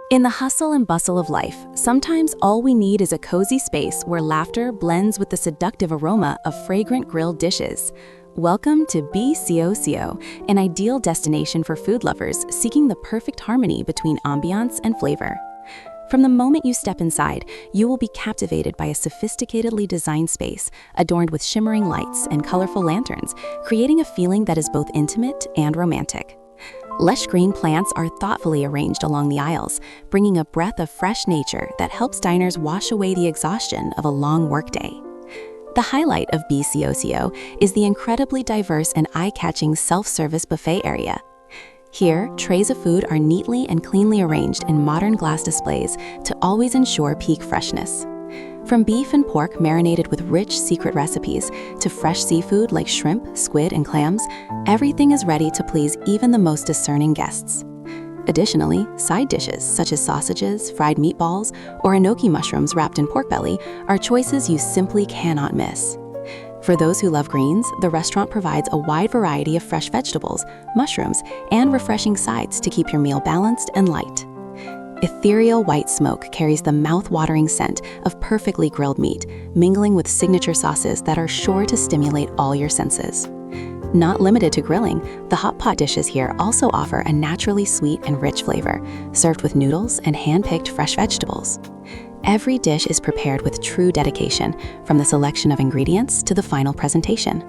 In the hustle and bustle of life, sometimes all we need is a cozy space where laughter blends with the seductive aroma of fragrant grilled dishes. Welcome to BCOCO, an ideal destination for food lovers seeking the perfect harmony between ambiance and flavor. From the moment you step inside, you will be captivated by a sophisticatedly designed space adorned with shimmering lights and colorful lanterns, creating a feeling that is both intimate and romantic. Lush green plants are thoughtfully arranged along the aisles, bringing a breath of fresh nature that helps diners wash away the exhaustion of a long workday. The highlight of BCOCO is the incredibly diverse and eye-catching self-service buffet area. Here, trays of food are neatly and cleanly arranged in modern glass displays to always ensure peak freshness. From beef and pork marinated with rich secret recipes to fresh seafood like shrimp, squid, and clams, everything is ready to please even the most discerning guests. Additionally, side dishes such as sausages, fried meatballs, or enoki mushrooms wrapped in pork belly are choices you simply cannot miss. For those who love greens, the restaurant provides a wide variety of fresh vegetables, mushrooms, and refreshing sides to keep your meal balanced and light. Ethereal white smoke carries the mouth-watering scent of perfectly grilled meat, mingling with signature sauces that are sure to stimulate all your senses. Not limited to grilling, the hot pot dishes here also offer a naturally sweet and rich flavor, served with noodles and hand-picked fresh vegetables. Every dish is prepared with true dedication, from the selection of ingredients to the final presentation.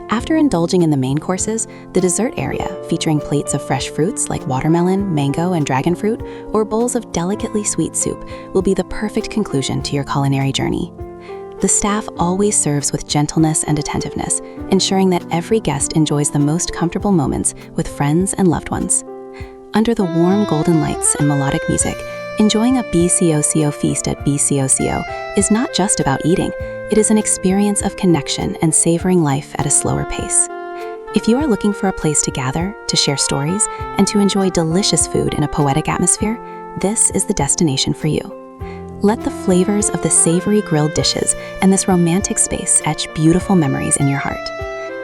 After indulging in the main courses, the dessert area, featuring plates of fresh fruits like watermelon, mango, and dragon fruit, or bowls of delicately sweet soup, will be the perfect conclusion to your culinary journey. The staff always serves with gentleness and attentiveness, ensuring that every guest enjoys the most comfortable moments with friends and loved ones. Under the warm golden lights and melodic music, enjoying a BCOCO feast at BCOCO is not just about eating. It is an experience of connection and savoring life at a slower pace. If you are looking for a place to gather, to share stories, and to enjoy delicious food in a poetic atmosphere, this is the destination for you. Let the flavors of the savory grilled dishes and this romantic space etch beautiful memories in your heart.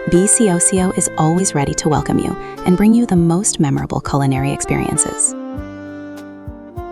BCOCO is always ready to welcome you and bring you the most memorable culinary experiences.